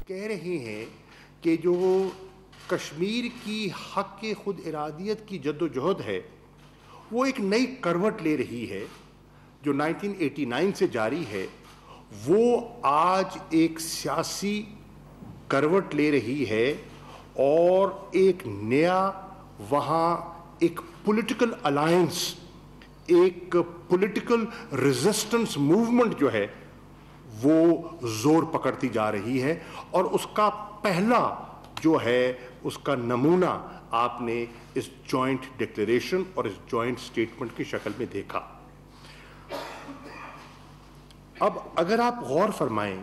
کہہ رہے ہیں کہ جو کشمیر کی حق خود ارادیت کی جد و جہد ہے وہ ایک نئی کروٹ لے رہی ہے جو 1989 سے جاری ہے، وہ آج ایک سیاسی کروٹ لے رہی ہے اور ایک نیا وہاں ایک پولیٹیکل الائنس، ایک پولیٹیکل ریزسٹنس موومنٹ جو ہے وہ زور پکڑتی جا رہی ہے، اور اس کا پہلا جو ہے اس کا نمونہ آپ نے اس جوائنٹ ڈکلیریشن اور اس جوائنٹ سٹیٹمنٹ کی شکل میں دیکھا۔ اب اگر آپ غور فرمائیں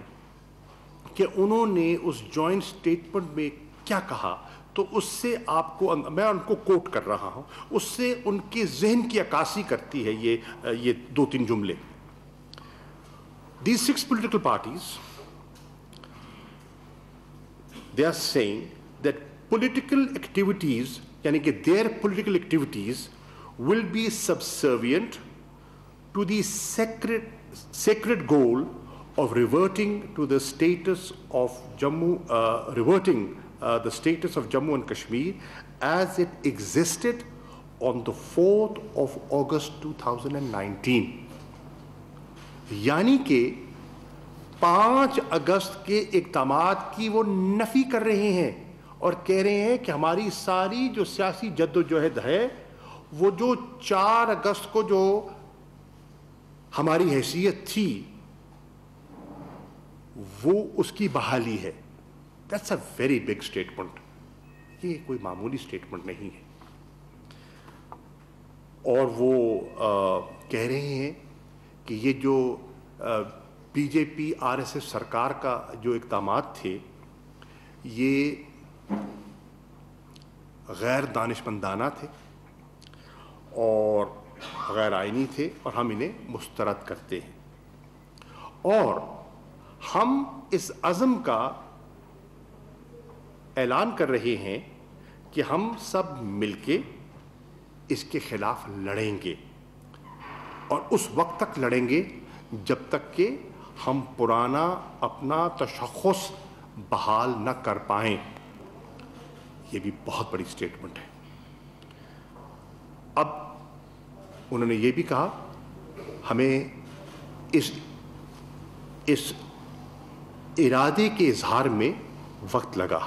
کہ انہوں نے اس جوائنٹ سٹیٹمنٹ میں کیا کہا تو اس سے آپ کو، میں ان کو کوٹ کر رہا ہوں، اس سے ان کے ذہن کی عکاسی کرتی ہے یہ دو تین جملے۔ These 6 political parties, they are saying that political activities, yani ki their political activities will be subservient to the sacred goal of reverting to the status of Jammu, the status of Jammu and Kashmir as it existed on the 4th of August 2019. یعنی کہ 5 اگست کے اقدامات کی وہ نفی کر رہے ہیں اور کہہ رہے ہیں کہ ہماری ساری جو سیاسی جد و جہد ہے وہ جو 4 اگست کو جو ہماری حیثیت تھی وہ اس کی بحالی ہے۔ That's a very big statement. یہ کوئی معمولی سٹیٹمنٹ نہیں ہے۔ اور وہ کہہ رہے ہیں کہ یہ جو بی جے پی RSS سرکار کا جو اقدامات تھے یہ غیر دانشمندانہ تھے اور غیر آئینی تھے اور ہم انہیں مسترد کرتے ہیں، اور ہم اس عزم کا اعلان کر رہے ہیں کہ ہم سب مل کے اس کے خلاف لڑیں گے، اور اس وقت تک لڑیں گے جب تک کہ ہم پرانا اپنا تشخص بحال نہ کر پائیں۔ یہ بھی بہت بڑی سٹیٹمنٹ ہے۔ اب انہوں نے یہ بھی کہا ہمیں اس ارادے کے اظہار میں وقت لگا،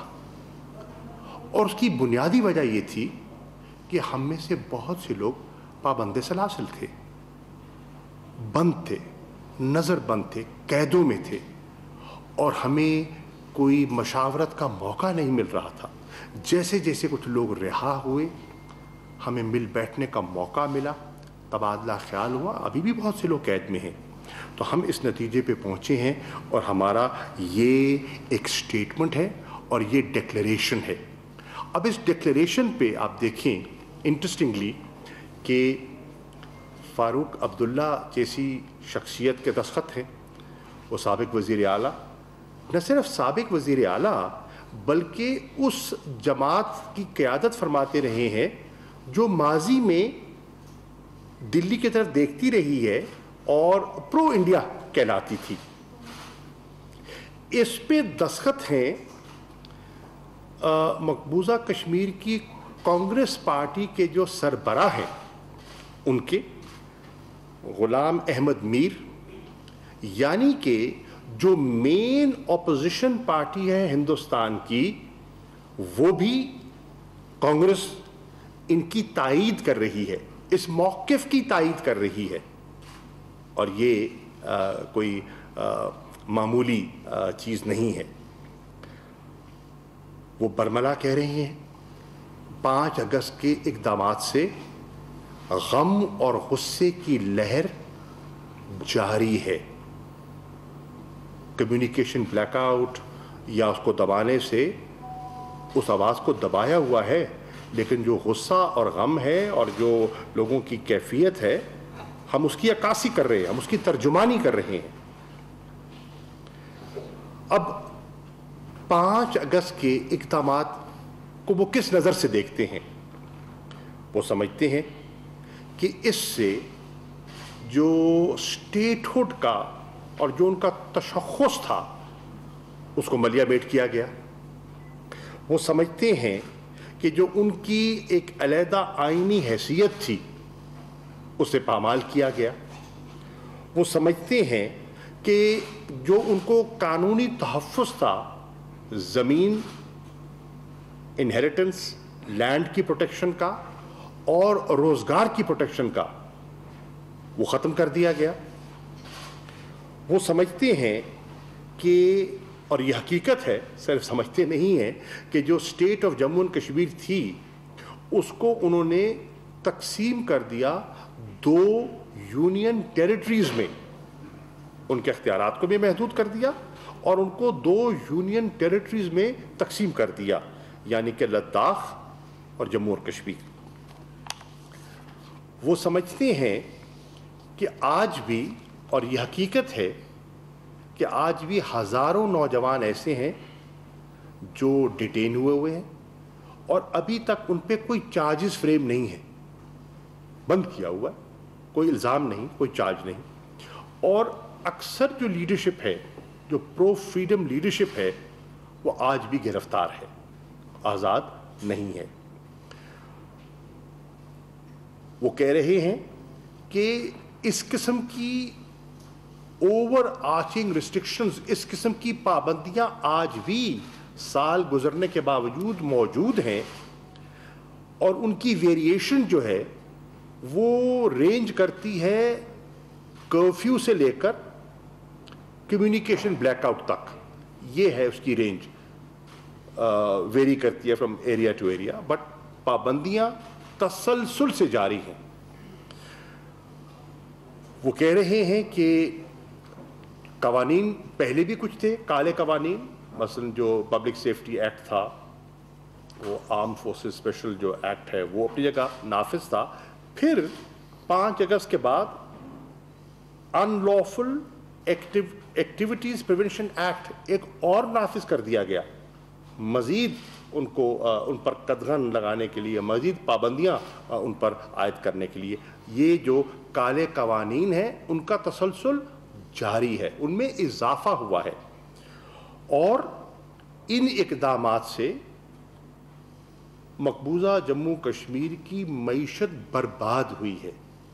اور اس کی بنیادی وجہ یہ تھی کہ ہم میں سے بہت سے لوگ پابند سلاسل تھے، بند تھے، نظر بند تھے، قیدوں میں تھے، اور ہمیں کوئی مشاورت کا موقع نہیں مل رہا تھا۔ جیسے جیسے کچھ لوگ رہا ہوئے، ہمیں مل بیٹھنے کا موقع ملا، تبادلہ خیال ہوا، ابھی بھی بہت سے لوگ قید میں ہیں، تو ہم اس نتیجے پہ پہنچے ہیں، اور ہمارا یہ ایک سٹیٹمنٹ ہے اور یہ ڈکلیریشن ہے۔ اب اس ڈکلیریشن پہ آپ دیکھیں انٹرسٹنگلی کہ فاروق عبداللہ جیسی شخصیت کے دستخط ہیں، وہ سابق وزیر اعلیٰ، نہ صرف سابق وزیر اعلیٰ بلکہ اس جماعت کی قیادت فرماتے رہے ہیں جو ماضی میں دلی کی طرف دیکھتی رہی ہے اور پرو انڈیا کہلاتی تھی۔ اس پہ دستخط ہیں مقبوضہ کشمیر کی کانگریس پارٹی کے جو سربراہ ہیں ان کے، غلام احمد میر، یعنی کہ جو مین اپوزیشن پارٹی ہے ہندوستان کی، وہ بھی کانگریس ان کی تائید کر رہی ہے، اس موقف کی تائید کر رہی ہے، اور یہ کوئی معمولی چیز نہیں ہے۔ وہ برملا کہہ رہے ہیں 5 اگست کے اقدامات سے غم اور غصے کی لہر جاری ہے۔ کمیونیکیشن بلیک آؤٹ یا اس کو دبانے سے اس آواز کو دبایا ہوا ہے، لیکن جو غصہ اور غم ہے اور جو لوگوں کی کیفیت ہے ہم اس کی عکاسی کر رہے ہیں، ہم اس کی ترجمانی کر رہے ہیں۔ اب 5 اگست کے اقدامات کو وہ کس نظر سے دیکھتے ہیں؟ وہ سمجھتے ہیں کہ اس سے جو اسٹیٹ ہوڈ کا اور جو ان کا تشخص تھا اس کو ملیہ میٹ کیا گیا. وہ سمجھتے ہیں کہ جو ان کی ایک علیحدہ آئینی حیثیت تھی اسے پامال کیا گیا. وہ سمجھتے ہیں کہ جو ان کو قانونی تحفظ تھا، زمین، انہیریٹنس، لینڈ کی پروٹیکشن کا اور روزگار کی پروٹیکشن کا، وہ ختم کر دیا گیا. وہ سمجھتے ہیں کہ، اور یہ حقیقت ہے، صرف سمجھتے نہیں ہیں، کہ جو state of Jammu and Kashmir تھی اس کو انہوں نے تقسیم کر دیا 2 یونین ٹیریٹریز میں. ان کے اختیارات کو بھی محدود کر دیا اور ان کو 2 یونین ٹیریٹریز میں تقسیم کر دیا، یعنی کہ لداخ اور جموں اور کشمیر. وہ سمجھتے ہیں کہ آج بھی، اور یہ حقیقت ہے کہ آج بھی ہزاروں نوجوان ایسے ہیں جو ڈیٹین ہوئے ہیں اور ابھی تک ان پہ کوئی چارجز فریم نہیں ہے، بند کیا ہوا ہے، کوئی الزام نہیں، کوئی چارج نہیں. اور اکثر جو لیڈرشپ ہے، جو پرو فریڈم لیڈرشپ ہے، وہ آج بھی گرفتار ہے، آزاد نہیں ہے. وہ کہہ رہے ہیں کہ اس قسم کی اوور آرچنگ ریسٹرکشنز، اس قسم کی پابندیاں آج بھی سال گزرنے کے باوجود موجود ہیں، اور ان کی ویریشن جو ہے وہ رینج کرتی ہے کرفیو سے لے کر کمیونیکیشن بلیک آؤٹ تک. یہ ہے اس کی رینج، ویری کرتی ہے from area to area, but پابندیاں تسلسل سے جاری ہیں. وہ کہہ رہے ہیں کہ قوانین پہلے بھی کچھ تھے، کالے قوانین، مثلا جو پبلک سیفٹی ایکٹ تھا، وہ آرم فورسز اسپیشل جو ایکٹ ہے وہ اپنی جگہ نافذ تھا. پھر 5 اگست کے بعد ان لافل ایکٹیویٹیز پریونشن ایکٹ ایک اور نافذ کر دیا گیا، مزید ان پر قدغن لگانے کے لیے، مزید پابندیاں ان پر عائد کرنے کے لیے. یہ جو کالے قوانین ہیں ان کا تسلسل جاری ہے، ان میں اضافہ ہوا ہے، اور ان اقدامات سے مقبوضہ جموں کشمیر کی معیشت برباد ہوئی ہے،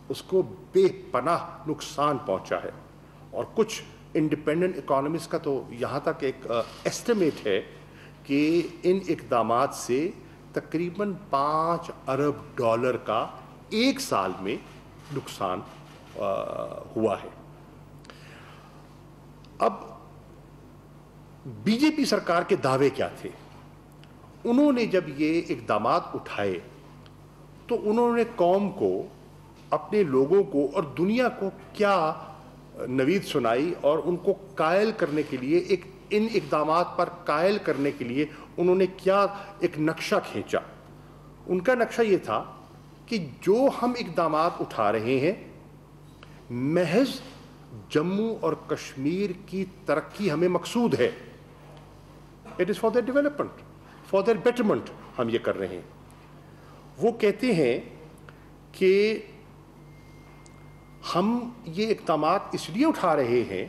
اس کو بے پناہ نقصان پہنچا ہے. اور کچھ انڈیپینڈنٹ اکانومسٹ کا تو یہاں تک ایک ایسٹیمیٹ ہے کہ ان اقدامات سے تقریباً $5 ارب کا ایک سال میں نقصان ہوا ہے. اب بی جے پی سرکار کے دعوے کیا تھے؟ انہوں نے جب یہ اقدامات اٹھائے تو انہوں نے قوم کو، اپنے لوگوں کو اور دنیا کو کیا نوید سنائی، اور ان کو قائل کرنے کے لیے، ان اقدامات پر قائل کرنے کے لیے انہوں نے کیا ایک نقشہ کھینچا. ان کا نقشہ یہ تھا کہ جو ہم اقدامات اٹھا رہے ہیں محض جموں اور کشمیر کی ترقی ہمیں مقصود ہے، it is for their development, for their betterment ہم یہ کر رہے ہیں. وہ کہتے ہیں کہ ہم یہ اقدامات اس لیے اٹھا رہے ہیں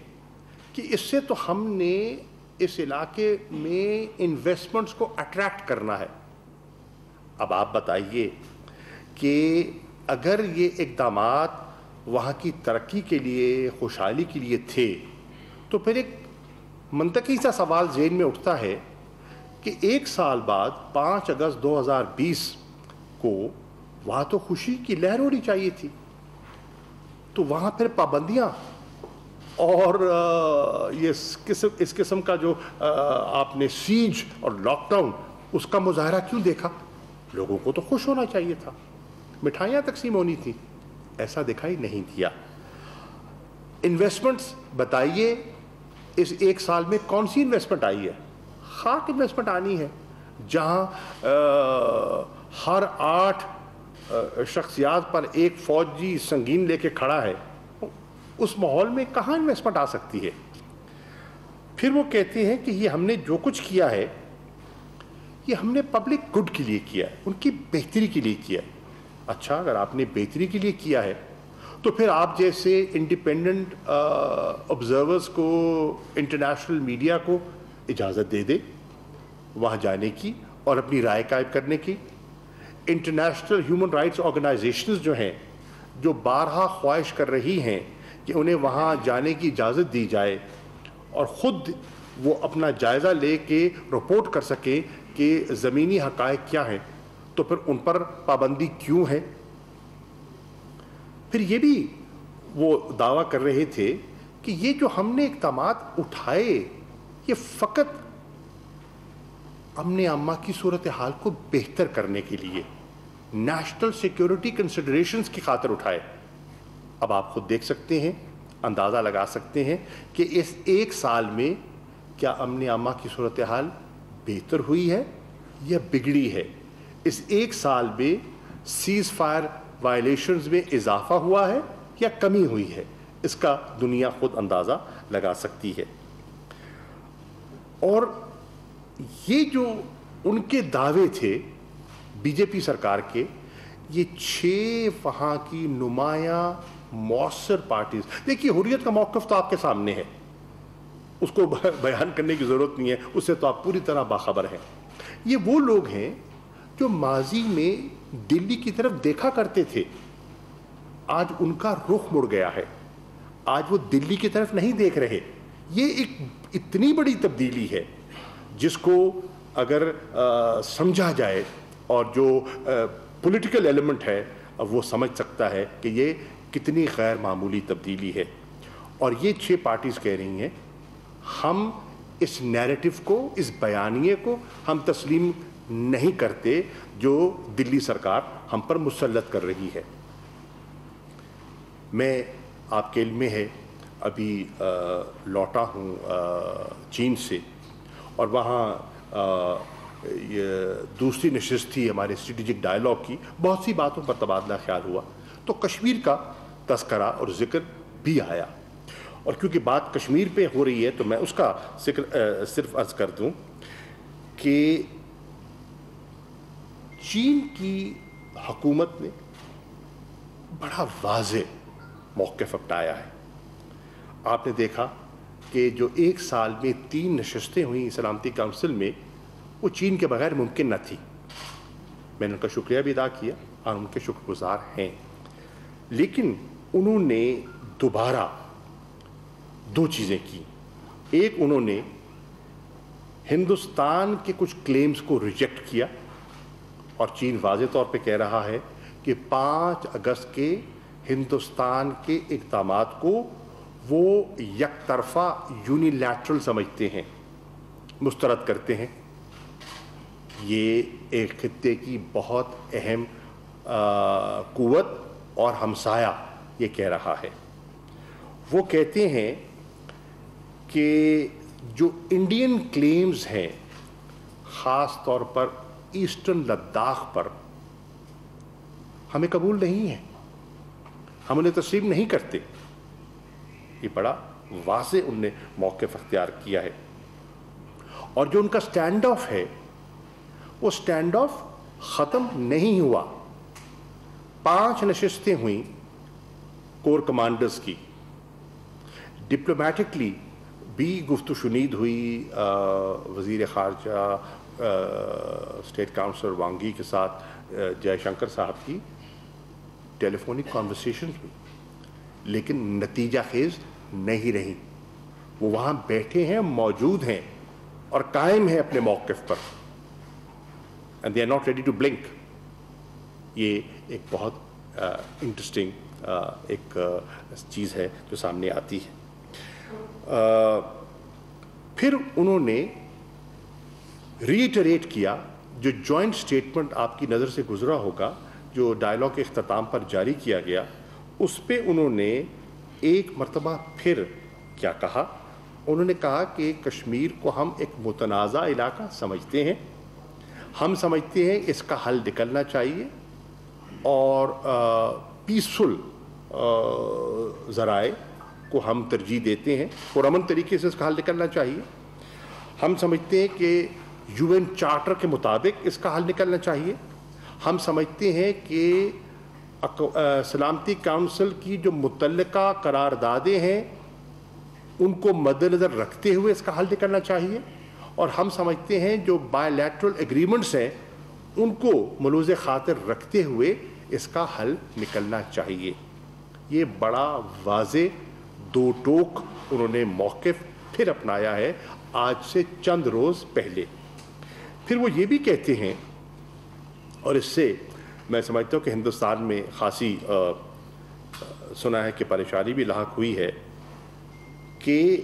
کہ اس سے تو ہم نے اس علاقے میں انویسٹمنٹس کو اٹریکٹ کرنا ہے. اب آپ بتائیے کہ اگر یہ اقدامات وہاں کی ترقی کے لیے، خوشحالی کے لیے تھے، تو پھر ایک منطقی سا سوال ذہن میں اٹھتا ہے کہ ایک سال بعد 5 اگست 2020 کو وہاں تو خوشی کی لہر ہونی چاہیے تھی، تو وہاں پھر پابندیاں اور یہ اس قسم کا جو آپ نے سیج اور لاک ڈاؤن، اس کا مظاہرہ کیوں دیکھا؟ لوگوں کو تو خوش ہونا چاہیے تھا، مٹھائیاں تقسیم ہونی تھی، ایسا دکھائی نہیں دیا. انویسٹمنٹس بتائیے اس ایک سال میں کون سی انویسٹمنٹ آئی ہے؟ خاک انویسٹمنٹ آنی ہے. جہاں ہر 8 شخصیات پر ایک فوجی سنگین لے کے کھڑا ہے، اس ماحول میں کہاں انویسٹمنٹ آ سکتی ہے؟ پھر وہ کہتے ہیں کہ یہ ہم نے جو کچھ کیا ہے یہ ہم نے پبلک گڈ کے لیے کیا ہے، ان کی بہتری کے لیے کیا ہے. اچھا، اگر آپ نے بہتری کے لیے کیا ہے تو پھر آپ جیسے انڈیپینڈنٹ آبزرورز کو، انٹرنیشنل میڈیا کو اجازت دے دے وہاں جانے کی اور اپنی رائے قائم کرنے کی. انٹرنیشنل ہیومن رائٹس آرگنائزیشنز جو ہیں, جو بارہا خواہش کر رہی ہیں کہ انہیں وہاں جانے کی اجازت دی جائے اور خود وہ اپنا جائزہ لے کے رپورٹ کر سکیں کہ زمینی حقائق کیا ہیں, تو پھر ان پر پابندی کیوں ہے؟ پھر یہ بھی وہ دعویٰ کر رہے تھے کہ یہ جو ہم نے اقدامات اٹھائے یہ فقط امن عامہ کی صورتحال کو بہتر کرنے کے لیے, نیشنل سیکیورٹی کنسیڈریشنز کی خاطر اٹھائے. اب آپ خود دیکھ سکتے ہیں, اندازہ لگا سکتے ہیں کہ اس ایک سال میں کیا امن عامہ کی صورتحال بہتر ہوئی ہے یا بگڑی ہے؟ اس ایک سال میں سیز فائر وائلیشنز میں اضافہ ہوا ہے یا کمی ہوئی ہے؟ اس کا دنیا خود اندازہ لگا سکتی ہے. اور یہ جو ان کے دعوے تھے بی جے پی سرکار کے, یہ 6 وہاں کی نمایاں مؤثر پارٹیز, دیکھیے حریت کا موقف تو آپ کے سامنے ہے, اس کو بیان کرنے کی ضرورت نہیں ہے, اس سے تو آپ پوری طرح باخبر ہیں. یہ وہ لوگ ہیں جو ماضی میں دلی کی طرف دیکھا کرتے تھے, آج ان کا رخ مڑ گیا ہے, آج وہ دلی کی طرف نہیں دیکھ رہے. یہ ایک اتنی بڑی تبدیلی ہے جس کو اگر سمجھا جائے اور جو پولیٹیکل ایلیمنٹ ہے وہ سمجھ سکتا ہے کہ یہ کتنی غیر معمولی تبدیلی ہے. اور یہ 6 پارٹیز کہہ رہی ہیں ہم اس نیریٹو کو, اس بیانیے کو ہم تسلیم نہیں کرتے جو دلی سرکار ہم پر مسلط کر رہی ہے. میں آپ کے علم میں ہے ابھی لوٹا ہوں چین سے, اور وہاں دوسری نشست تھی ہمارے اسٹریٹجک ڈائلاگ کی, بہت سی باتوں پر تبادلہ خیال ہوا, تو کشمیر کا تذکرہ اور ذکر بھی آیا. اور کیونکہ بات کشمیر پہ ہو رہی ہے تو میں اس کا ذکر صرف عرض کر دوں کہ چین کی حکومت نے بڑا واضح موقف اپنایا ہے. آپ نے دیکھا کہ جو ایک سال میں 3 نشستیں ہوئیں سلامتی کونسل میں, وہ چین کے بغیر ممکن نہ تھی. میں نے ان کا شکریہ بھی ادا کیا اور ان کے شکر گزار ہیں. لیکن انہوں نے دوبارہ 2 چیزیں کی. ایک, انہوں نے ہندوستان کے کچھ کلیمز کو ریجیکٹ کیا, اور چین واضح طور پہ کہہ رہا ہے کہ 5 اگست کے ہندوستان کے اقدامات کو وہ یک طرفہ یونیلیٹرل سمجھتے ہیں, مسترد کرتے ہیں. یہ ایک خطے کی بہت اہم قوت اور ہمسایہ یہ کہہ رہا ہے. وہ کہتے ہیں کہ جو انڈین کلیمز ہیں خاص طور پر ایسٹرن لداخ پر, ہمیں قبول نہیں ہیں, ہم انہیں تسلیم نہیں کرتے. یہ بڑا واضح ان نے موقف اختیار کیا ہے. اور جو ان کا سٹینڈ آف ہے وہ سٹینڈ آف ختم نہیں ہوا. 5 نشستیں ہوئیں کور کمانڈرز کی, ڈپلومیٹکلی بھی گفت و شنید ہوئی. وزیر خارجہ اسٹیٹ کاؤنسلر وانگی کے ساتھ جے شنکر صاحب کی ٹیلی فونک کانورسیشنز ہوئی, لیکن نتیجہ خیز نہیں رہی. وہ وہاں بیٹھے ہیں, موجود ہیں اور قائم ہیں اپنے موقف پر, and they are not ready to blink. یہ ایک بہت انٹرسٹنگ ایک چیز ہے جو سامنے آتی ہے. پھر انہوں نے ریٹریٹ کیا, جو جوائنٹ سٹیٹمنٹ آپ کی نظر سے گزرا ہوگا جو ڈائلاگ کے اختتام پر جاری کیا گیا, اس پہ انہوں نے ایک مرتبہ پھر کیا کہا. انہوں نے کہا کہ کشمیر کو ہم ایک متنازع علاقہ سمجھتے ہیں, ہم سمجھتے ہیں اس کا حل نکلنا چاہیے اور پیسفل ذرائع کو ہم ترجیح دیتے ہیں, پرامن طریقے سے اس کا حل نکلنا چاہیے. ہم سمجھتے ہیں کہ یو این چارٹر کے مطابق اس کا حل نکلنا چاہیے. ہم سمجھتے ہیں کہ سلامتی کونسل کی جو متعلقہ قراردادیں ہیں ان کو مد نظر رکھتے ہوئے اس کا حل نکلنا چاہیے, اور ہم سمجھتے ہیں جو بائیلیٹرل ایگریمنٹس ہیں ان کو ملوز خاطر رکھتے ہوئے اس کا حل نکلنا چاہیے. یہ بڑا واضح دو ٹوک انہوں نے موقف پھر اپنایا ہے آج سے چند روز پہلے. پھر وہ یہ بھی کہتے ہیں, اور اس سے میں سمجھتا ہوں کہ ہندوستان میں خاصی سنا ہے کہ پریشانی بھی لاحق ہوئی ہے, کہ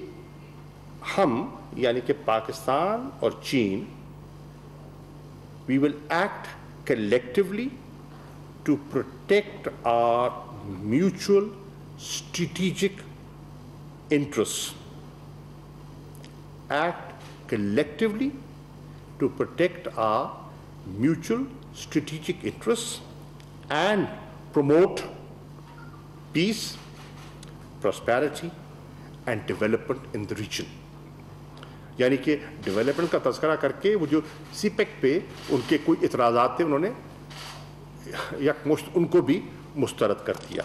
ہم یعنی کہ پاکستان اور چین we will act collectively to protect our mutual strategic interests. Act collectively to protect our mutual strategic interests and promote peace, prosperity and development in the region. یعنی کہ ڈیولپمنٹ کا تذکرہ کر کے وہ جو سی پیک پہ ان کے کوئی اعتراضات تھے انہوں نے یکمشت ان کو بھی مسترد کر دیا.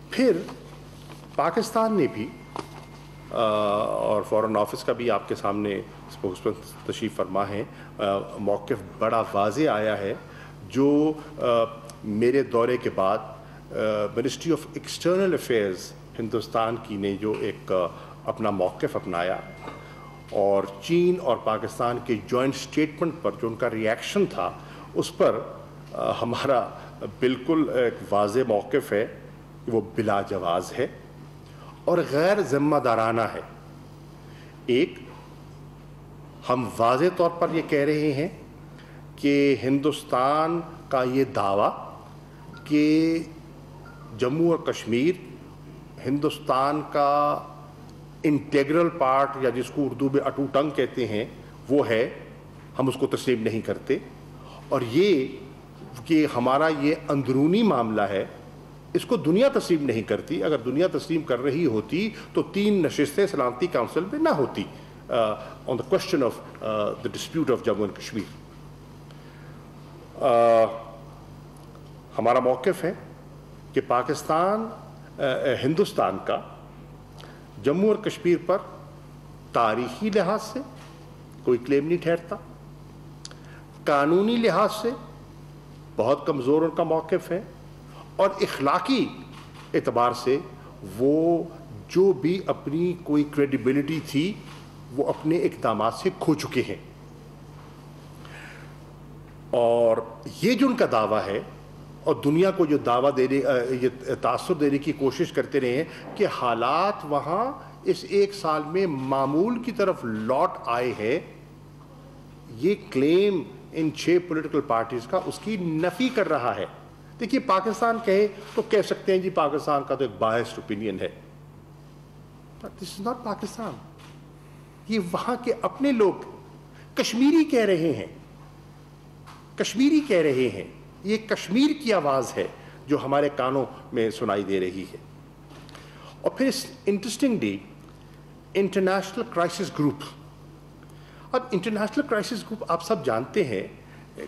پھر پاکستان نے بھی اور فارن آفس کا بھی آپ کے سامنے تشریف فرما ہے, موقف بڑا واضح آیا ہے. جو میرے دورے کے بعد ministry of external affairs Hindustan کی نے جو ایک اپنا موقف اپنایا, اور چین اور پاکستان کے جوائنٹ سٹیٹمنٹ پر جو ان کا ریاکشن تھا, اس پر ہمارا بالکل ایک واضح موقف ہے, وہ بلا جواز ہے اور غیر ذمہ دارانہ ہے. ایک, ہم واضح طور پر یہ کہہ رہے ہیں کہ ہندوستان کا یہ دعویٰ کہ جموں اور کشمیر ہندوستان کا انٹیگرل پارٹ, یا جس کو اردو میں اٹوٹ انگ کہتے ہیں, وہ ہے, ہم اس کو تسلیم نہیں کرتے. اور یہ کہ ہمارا یہ اندرونی معاملہ ہے, اس کو دنیا تسلیم نہیں کرتی. اگر دنیا تسلیم کر رہی ہوتی تو 3 نشستیں سلامتی کونسل میں نہ ہوتی on the question of the dispute of Jammu and Kashmir. ہمارا موقف ہے کہ پاکستان ہندوستان کا جموں اور کشمیر پر تاریخی لحاظ سے کوئی کلیم نہیں ٹھہرتا, قانونی لحاظ سے بہت کمزور ان کا موقف ہے, اور اخلاقی اعتبار سے وہ جو بھی اپنی کوئی کریڈیبلٹی تھی وہ اپنے اقدامات سے کھو چکے ہیں. اور یہ جو ان کا دعویٰ ہے, اور دنیا کو جو دعویٰ دینے, یہ تاثر دینے کی کوشش کرتے رہے ہیں کہ حالات وہاں اس 1 سال میں معمول کی طرف لوٹ آئے ہیں, یہ کلیم ان 6 پولیٹیکل پارٹیز کا اس کی نفی کر رہا ہے. دیکھیے, پاکستان کہے تو کہہ سکتے ہیں جی پاکستان کا تو ایک بائسڈ اوپینین ہے, but this is not Pakistan. یہ وہاں کے اپنے لوگ کشمیری کہہ رہے ہیں, کشمیری کہہ رہے ہیں. یہ کشمیر کی آواز ہے جو ہمارے کانوں میں سنائی دے رہی ہے. اور پھر انٹرسٹنگلی انٹرنیشنل کرائسس گروپ. اب انٹرنیشنل کرائسس گروپ آپ سب جانتے ہیں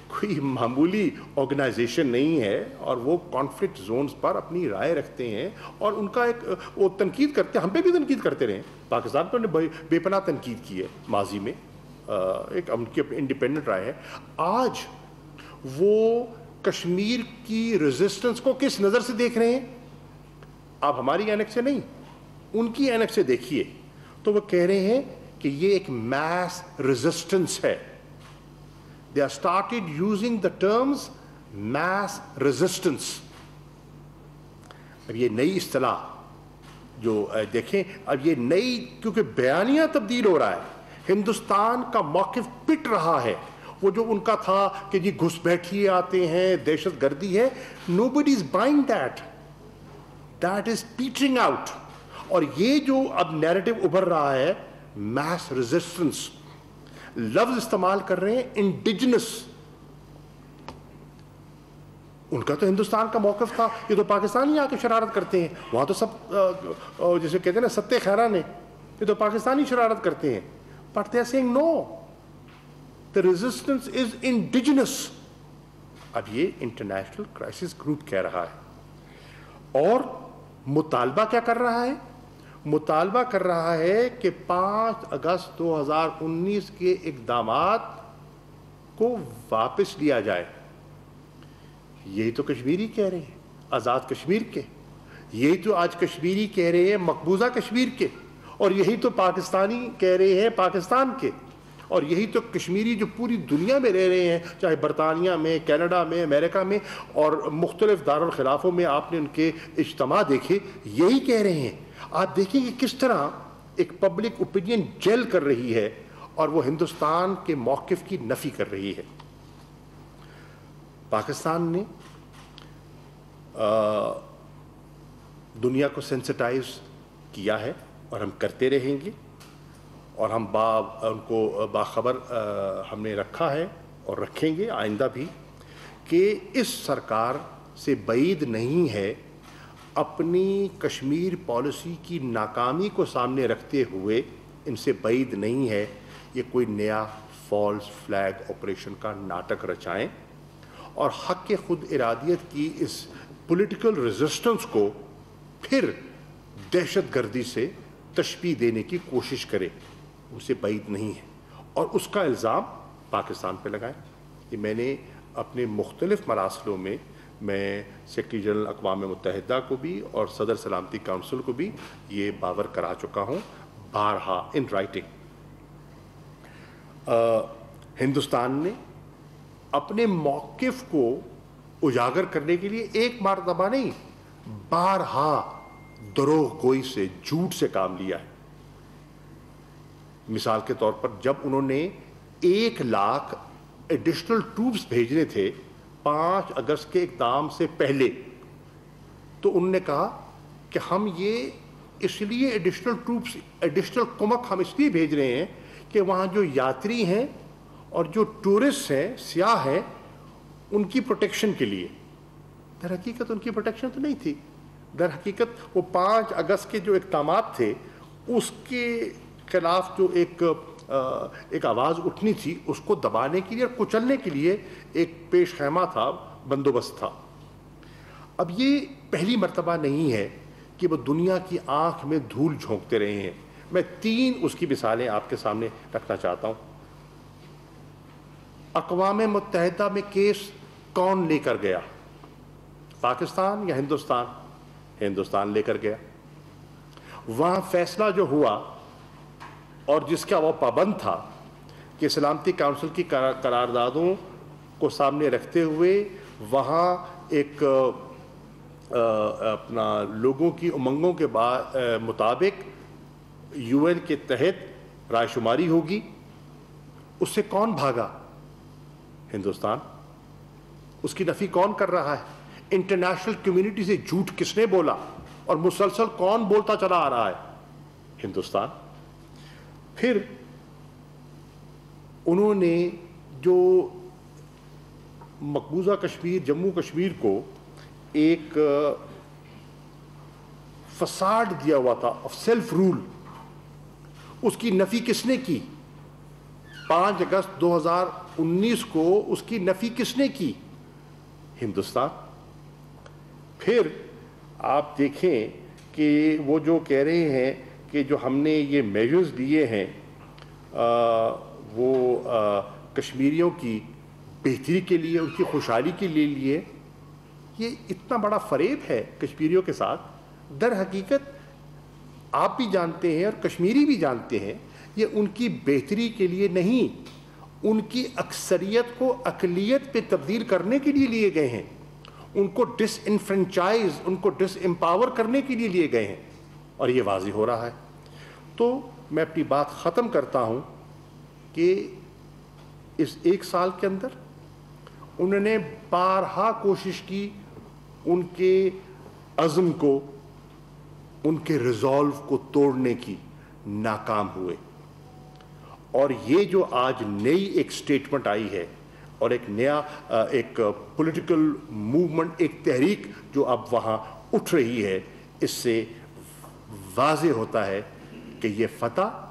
کوئی معمولی آرگنائزیشن نہیں ہے, اور وہ کانفلکٹ زونز پر اپنی رائے رکھتے ہیں, اور ان کا ایک وہ تنقید کرتے ہیں. ہم پہ بھی تنقید کرتے رہے, پاکستان پر بے پناہ تنقید کی ہے ماضی میں, ایک ان کی انڈیپینڈنٹ رائے ہے. آج وہ کشمیر کی ریزسٹنس کو کس نظر سے دیکھ رہے ہیں؟ آپ ہماری اینک سے نہیں, ان کی اینک سے دیکھیے تو وہ کہہ رہے ہیں کہ یہ ایک میس ریزسٹنس ہے. They have started using the terms mass resistance. اب یہ نئی اصطلاح جو دیکھیں, اب یہ نئی, کیونکہ بیانیہ تبدیل ہو رہا ہے, ہندوستان کا موقف پٹ رہا ہے. وہ جو ان کا تھا کہ جی گھس بیٹھیے آتے ہیں, دہشت گردی ہے, nobody is buying that. That is petering out. اور یہ جو اب نیریٹو ابھر رہا ہے mass resistance, لفظ استعمال کر رہے ہیں انڈیجنس. ان کا تو ہندوستان کا موقف تھا, یہ تو پاکستانی آ کے شرارت کرتے ہیں. وہاں تو سب جسے کہتے ہیں نا ستے خیرہ نے, یہ تو پاکستانی شرارت کرتے ہیں. But they are saying no, the resistance is indigenous. اب یہ انٹرنیشنل کرائسس گروپ کہہ رہا ہے. اور مطالبہ کیا کر رہا ہے؟ مطالبہ کر رہا ہے کہ 5 اگست 2019 کے اقدامات کو واپس لیا جائے. یہی تو کشمیری کہہ رہے ہیں آزاد کشمیر کے, یہی تو آج کشمیری کہہ رہے ہیں مقبوضہ کشمیر کے, اور یہی تو پاکستانی کہہ رہے ہیں پاکستان کے, اور یہی تو کشمیری جو پوری دنیا میں رہ رہے ہیں, چاہے برطانیہ میں, کینیڈا میں, امریکہ میں اور مختلف دارالخلافوں میں آپ نے ان کے اجتماع دیکھے, یہی کہہ رہے ہیں. آپ دیکھیں کہ کس طرح ایک پبلک اوپینین جیل کر رہی ہے اور وہ ہندوستان کے موقف کی نفی کر رہی ہے. پاکستان نے دنیا کو سینسٹائز کیا ہے اور ہم کرتے رہیں گے, اور ہم ان کو باخبر ہم نے رکھا ہے اور رکھیں گے آئندہ بھی, کہ اس سرکار سے بعید نہیں ہے اپنی کشمیر پالیسی کی ناکامی کو سامنے رکھتے ہوئے, ان سے بعید نہیں ہے یہ کوئی نیا فالس فلیگ آپریشن کا ناٹک رچائیں اور حق خود ارادیت کی اس پولیٹیکل ریزسٹنس کو پھر دہشت گردی سے تشبیہ دینے کی کوشش کرے. ان سے بعید نہیں ہے, اور اس کا الزام پاکستان پہ لگائیں. کہ میں نے اپنے مختلف مراسلوں میں سیکریٹری جنرل اقوام متحدہ کو بھی اور صدر سلامتی کونسل کو بھی یہ باور کرا چکا ہوں بارہا ان رائٹنگ. ہندوستان نے اپنے موقف کو اجاگر کرنے کے لیے ایک مرتبہ نہیں, بارہا دروغ گوئی سے, جھوٹ سے کام لیا ہے. مثال کے طور پر جب انہوں نے 1 لاکھ ایڈیشنل ٹروپس بھیجنے تھے 5 اگست کے اقدام سے پہلے, تو انہوں نے کہا کہ ہم یہ اس لیے ایڈیشنل ٹروپس, ایڈیشنل کمک ہم اس لیے بھیج رہے ہیں کہ وہاں جو یاتری ہیں اور جو ٹورسٹ ہیں, سیاح ہیں, ان کی پروٹیکشن کے لیے. در حقیقت ان کی پروٹیکشن تو نہیں تھی. در حقیقت وہ 5 اگست کے جو اقدامات تھے اس کے خلاف جو ایک آواز اٹھنی تھی, اس کو دبانے کے لیے اور کچلنے کے لیے ایک پیش خیمہ تھا, بندوبست تھا. اب یہ پہلی مرتبہ نہیں ہے کہ وہ دنیا کی آنکھ میں دھول جھونکتے رہے ہیں. میں 3 اس کی مثالیں آپ کے سامنے رکھنا چاہتا ہوں. اقوام متحدہ میں کیس کون لے کر گیا, پاکستان یا ہندوستان؟ ہندوستان لے کر گیا. وہاں فیصلہ جو ہوا اور جس کا وہ پابند تھا کہ سلامتی کونسل کی قراردادوں کو سامنے رکھتے ہوئے وہاں ایک اپنا لوگوں کی امنگوں کے مطابق UN کے تحت رائے شماری ہوگی. اس سے کون بھاگا؟ ہندوستان. اس کی نفی کون کر رہا ہے؟ انٹرنیشنل کمیونٹی سے جھوٹ کس نے بولا اور مسلسل کون بولتا چلا آ رہا ہے؟ ہندوستان. پھر انہوں نے جو مقبوضہ کشمیر, جموں کشمیر کو ایک فساد دیا ہوا تھا آف سیلف رول, اس کی نفی کس نے کی؟ 5 اگست 2019 کو اس کی نفی کس نے کی؟ ہندوستان. پھر آپ دیکھیں کہ وہ جو کہہ رہے ہیں کہ جو ہم نے یہ میجرز لیے ہیں وہ کشمیریوں کی بہتری کے لیے, ان کی خوشحالی کے لیے لیے, یہ اتنا بڑا فریب ہے کشمیریوں کے ساتھ. در حقیقت آپ بھی جانتے ہیں اور کشمیری بھی جانتے ہیں یہ ان کی بہتری کے لیے نہیں, ان کی اکثریت کو اقلیت پہ تبدیل کرنے کے لیے لیے گئے ہیں, ان کو ڈس انفرنچائز, ان کو ڈس امپاور کرنے کے لیے لیے گئے ہیں, اور یہ واضح ہو رہا ہے. تو میں اپنی بات ختم کرتا ہوں کہ اس 1 سال کے اندر انہوں نے بارہا کوشش کی ان کے عزم کو, ان کے ریزالو کو توڑنے کی, ناکام ہوئے. اور یہ جو آج نئی ایک سٹیٹمنٹ آئی ہے اور ایک نیا ایک پولیٹیکل موومنٹ, ایک تحریک جو اب وہاں اٹھ رہی ہے, اس سے واضح ہوتا ہے کہ یہ فتح